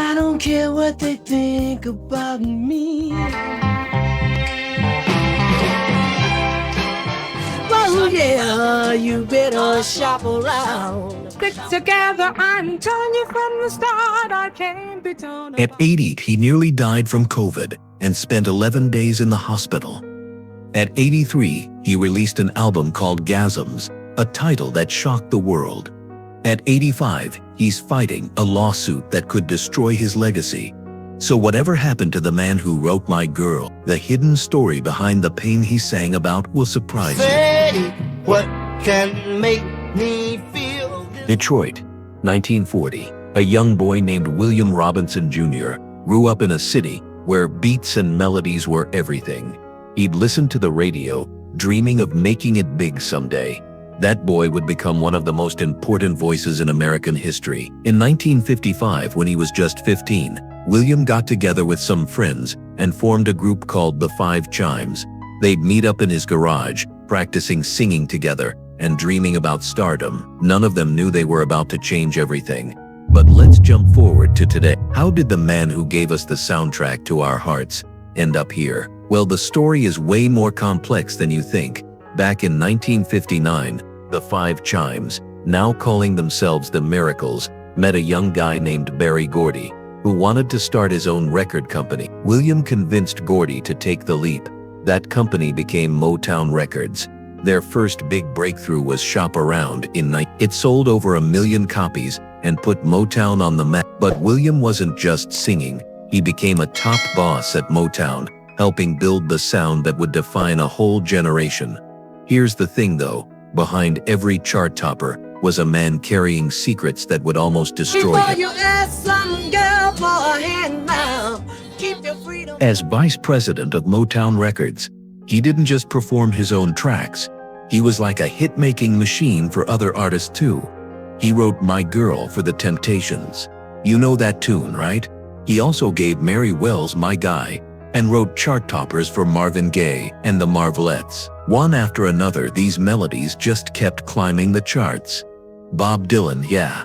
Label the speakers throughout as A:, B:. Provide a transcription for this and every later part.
A: I don't care what they think about me. Well, yeah, you better shop around. Stick together, I'm telling you from the start, I can't be torn apart.
B: At 80, he nearly died from COVID and spent 11 days in the hospital. At 83, he released an album called Gasms, a title that shocked the world. At 85, he's fighting a lawsuit that could destroy his legacy. So whatever happened to the man who wrote My Girl, the hidden story behind the pain he sang about will surprise you.
A: Say, what can make me feel this?
B: Detroit, 1940. A young boy named William Robinson Jr. grew up in a city where beats and melodies were everything. He'd listen to the radio, dreaming of making it big someday. That boy would become one of the most important voices in American history. In 1955, when he was just 15, William got together with some friends and formed a group called the Chimes. They'd meet up in his garage, practicing singing together and dreaming about stardom. None of them knew they were about to change everything. But let's jump forward to today. How did the man who gave us the soundtrack to our hearts end up here? Well, the story is way more complex than you think. Back in 1959, the Chimes, now calling themselves the Miracles, met a young guy named Berry Gordy, who wanted to start his own record company. William convinced Gordy to take the leap. That company became Motown Records. Their first big breakthrough was Shop Around in It sold over 1 million copies and put Motown on the map. But William wasn't just singing. He became a top boss at Motown, helping build the sound that would define a whole generation. Here's the thing though, behind every chart topper was a man carrying secrets that would almost destroy
A: Before
B: him.
A: you ask some girl for a hand now, keep your freedom.
B: As vice president of Motown Records, he didn't just perform his own tracks. He was like a hit-making machine for other artists too. He wrote My Girl for the Temptations. You know that tune, right? He also gave Mary Wells My Guy and wrote chart toppers for Marvin Gaye and the Marvelettes. One after another, these melodies just kept climbing the charts. Bob Dylan, yeah.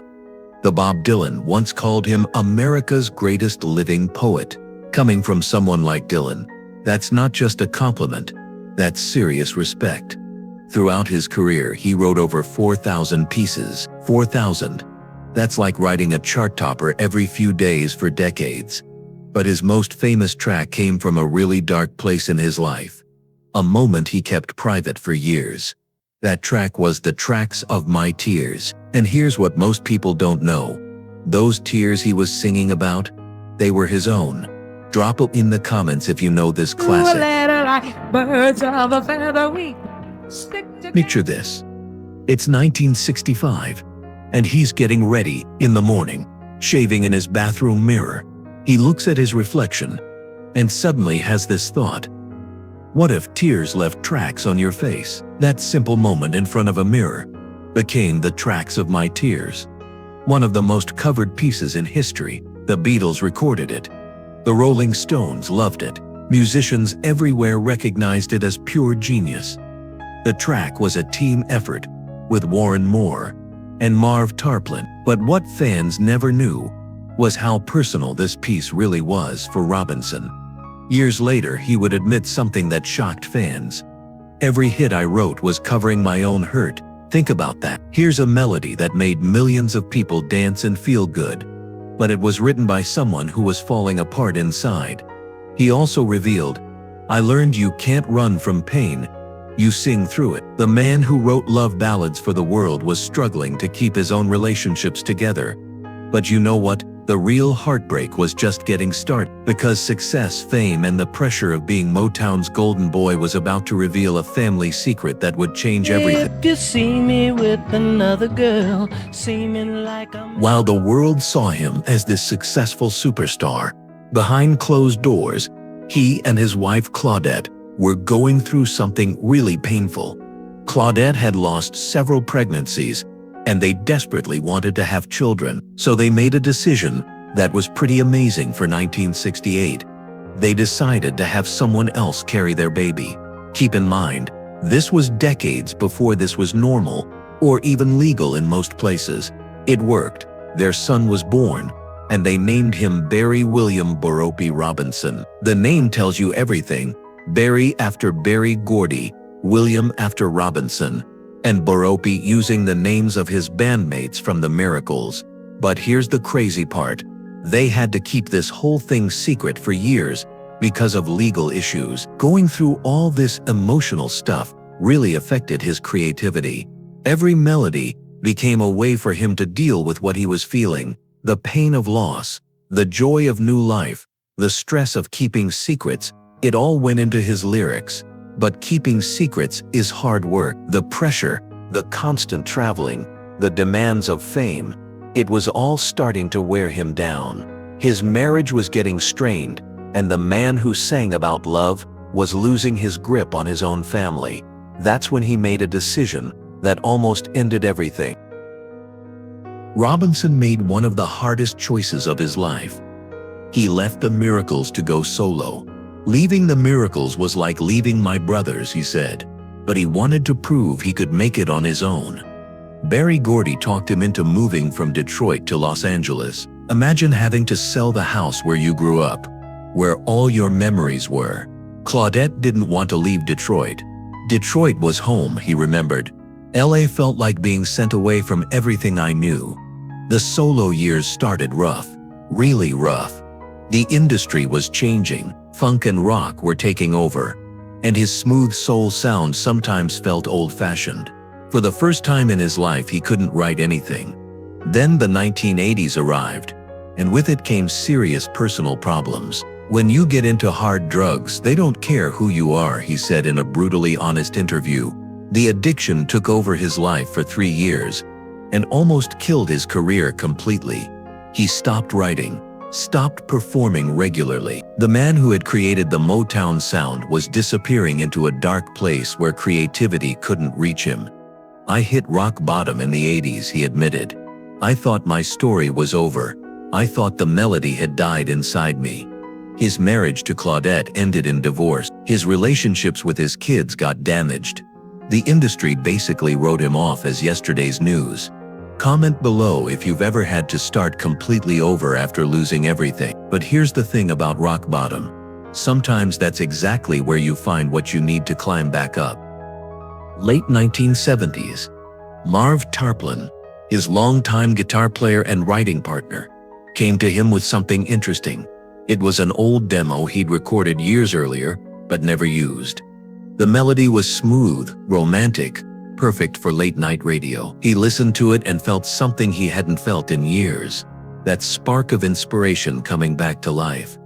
B: The Bob Dylan once called him America's greatest living poet. Coming from someone like Dylan, that's not just a compliment, that's serious respect. Throughout his career, he wrote over 4,000 pieces. 4,000. That's like writing a chart topper every few days for decades. But his most famous track came from a really dark place in his life. A moment he kept private for years. That track was The Tracks of My Tears. And here's what most people don't know. Those tears he was singing about, they were his own. Drop it in the comments if you know this classic. Picture this. It's 1965, and he's getting ready in the morning, shaving in his bathroom mirror. He looks at his reflection, and suddenly has this thought. What if tears left tracks on your face? That simple moment in front of a mirror became The Tracks of My Tears. One of the most covered pieces in history. The Beatles recorded it. The Rolling Stones loved it. Musicians everywhere recognized it as pure genius. The track was a team effort with Warren Moore and Marv Tarplin. But what fans never knew was how personal this piece really was for Robinson. Years later, he would admit something that shocked fans. Every hit I wrote was covering my own hurt. Think about that. Here's a melody that made millions of people dance and feel good. But it was written by someone who was falling apart inside. He also revealed, I learned you can't run from pain. You sing through it. The man who wrote love ballads for the world was struggling to keep his own relationships together. But you know what? The real heartbreak was just getting started, because success, fame, and the pressure of being Motown's golden boy was about to reveal a family secret that would change everything.
A: If you see me with another girl, seeming like I'm...
B: While the world saw him as this successful superstar, behind closed doors, he and his wife Claudette were going through something really painful. Claudette had lost several pregnancies, and they desperately wanted to have children, so they made a decision that was pretty amazing for 1968. They decided to have someone else carry their baby. Keep in mind, this was decades before this was normal or even legal in most places. It worked. Their son was born, and they named him Barry William Boropy Robinson. The name tells you everything. Barry after Berry Gordy, William after Robinson, and Boropy using the names of his bandmates from the Miracles. But here's the crazy part. They had to keep this whole thing secret for years because of legal issues. Going through all this emotional stuff really affected his creativity. Every melody became a way for him to deal with what he was feeling, the pain of loss, the joy of new life, the stress of keeping secrets. It all went into his lyrics. But keeping secrets is hard work. The pressure, the constant traveling, the demands of fame, it was all starting to wear him down. His marriage was getting strained, and the man who sang about love was losing his grip on his own family. That's when he made a decision that almost ended everything. Robinson made one of the hardest choices of his life. He left the Miracles to go solo. Leaving the Miracles was like leaving my brothers, he said, but he wanted to prove he could make it on his own. Berry Gordy talked him into moving from Detroit to Los Angeles. Imagine having to sell the house where you grew up, where all your memories were. Claudette didn't want to leave Detroit. Detroit was home, he remembered. LA felt like being sent away from everything I knew. The solo years started rough, really rough. The industry was changing, funk and rock were taking over, and his smooth soul sound sometimes felt old-fashioned. For the first time in his life, he couldn't write anything. Then the 1980s arrived, and with it came serious personal problems. When you get into hard drugs, they don't care who you are, he said in a brutally honest interview. The addiction took over his life for 3 years and almost killed his career completely. He stopped writing, stopped performing regularly. The man who had created the Motown sound was disappearing into a dark place where creativity couldn't reach him. I hit rock bottom in the 80s, he admitted. I thought my story was over. I thought the melody had died inside me. His marriage to Claudette ended in divorce. His relationships with his kids got damaged. The industry basically wrote him off as yesterday's news. Comment below if you've ever had to start completely over after losing everything. But here's the thing about rock bottom. Sometimes that's exactly where you find what you need to climb back up. Late 1970s. Marv Tarplin, his longtime guitar player and writing partner, came to him with something interesting. It was an old demo he'd recorded years earlier, but never used. The melody was smooth, romantic, perfect for late-night radio. He listened to it and felt something he hadn't felt in years. That spark of inspiration coming back to life.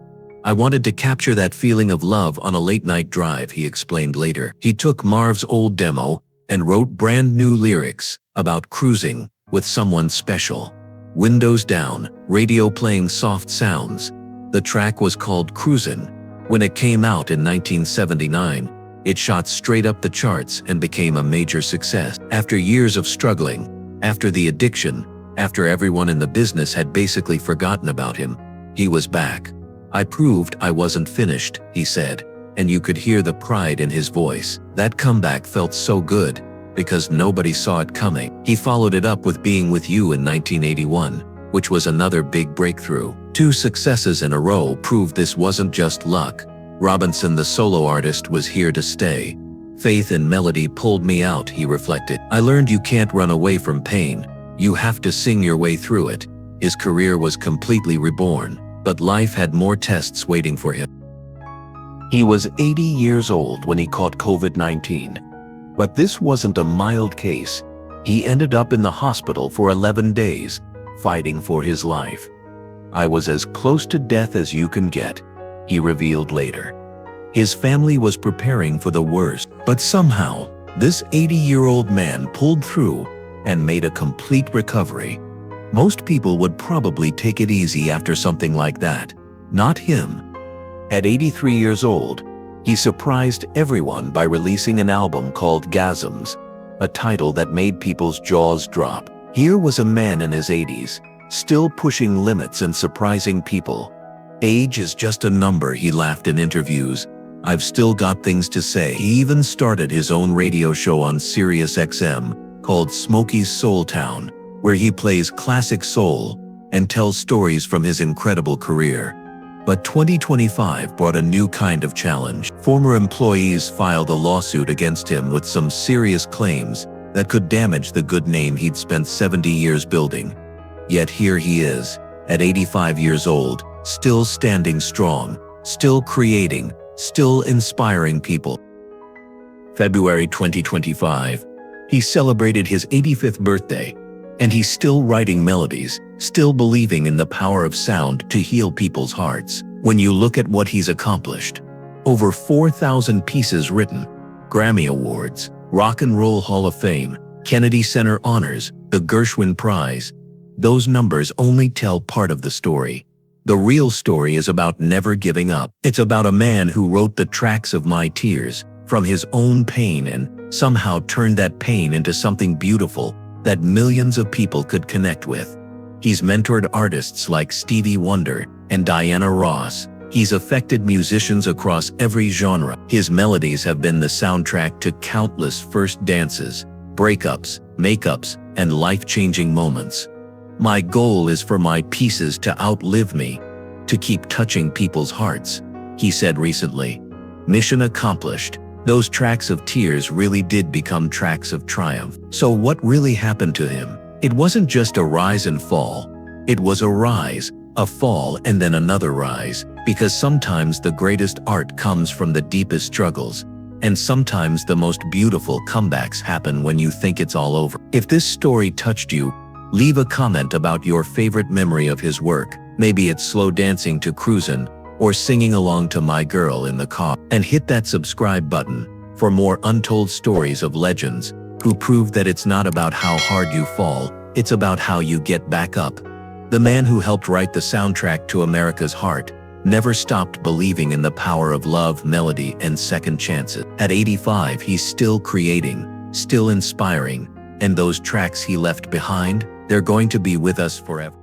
B: I wanted to capture that feeling of love on a late-night drive, he explained later. He took Marv's old demo and wrote brand new lyrics about cruising with someone special. Windows down, radio playing soft sounds. The track was called Cruisin. When it came out in 1979, it shot straight up the charts and became a major success. After years of struggling, after the addiction, after everyone in the business had basically forgotten about him, he was back. I proved I wasn't finished, he said, and you could hear the pride in his voice. That comeback felt so good, because nobody saw it coming. He followed it up with Being With You in 1981, which was another big breakthrough. 2 successes in a row proved this wasn't just luck. Robinson, the solo artist, was here to stay. Faith and melody pulled me out, he reflected. I learned you can't run away from pain. You have to sing your way through it. His career was completely reborn, but life had more tests waiting for him. He was 80 years old when he caught COVID-19. But this wasn't a mild case. He ended up in the hospital for 11 days, fighting for his life. I was as close to death as you can get, he revealed later. His family was preparing for the worst, but somehow, this 80-year-old man pulled through and made a complete recovery. Most people would probably take it easy after something like that. Not him. At 83 years old, he surprised everyone by releasing an album called Gasms, a title that made people's jaws drop. Here was a man in his 80s, still pushing limits and surprising people. Age is just a number, he laughed in interviews. I've still got things to say. He even started his own radio show on Sirius XM called Smokey's Soul Town, where he plays classic soul, and tells stories from his incredible career. But 2025 brought a new kind of challenge. Former employees filed a lawsuit against him with some serious claims that could damage the good name he'd spent 70 years building. Yet here he is, at 85 years old, still standing strong, still creating, still inspiring people. February 2025. He celebrated his 85th birthday, and he's still writing melodies, still believing in the power of sound to heal people's hearts. When you look at what he's accomplished, over 4,000 pieces written, Grammy Awards, Rock and Roll Hall of Fame, Kennedy Center Honors, the Gershwin Prize, those numbers only tell part of the story. The real story is about never giving up. It's about a man who wrote the tracks of my tears from his own pain and somehow turned that pain into something beautiful that millions of people could connect with. He's mentored artists like Stevie Wonder and Diana Ross. He's affected musicians across every genre. His melodies have been the soundtrack to countless first dances, breakups, makeups, and life-changing moments. My goal is for my pieces to outlive me, to keep touching people's hearts, he said recently. Mission accomplished. Those tracks of tears really did become tracks of triumph. So what really happened to him? It wasn't just a rise and fall. It was a rise, a fall, and then another rise, because sometimes the greatest art comes from the deepest struggles, and sometimes the most beautiful comebacks happen when you think it's all over. If this story touched you, leave a comment about your favorite memory of his work. Maybe it's slow dancing to Cruisin or singing along to My Girl in the car. And hit that subscribe button for more untold stories of legends who prove that it's not about how hard you fall, it's about how you get back up. The man who helped write the soundtrack to America's heart never stopped believing in the power of love, melody, and second chances. At 85, he's still creating, still inspiring, and those tracks he left behind, they're going to be with us forever.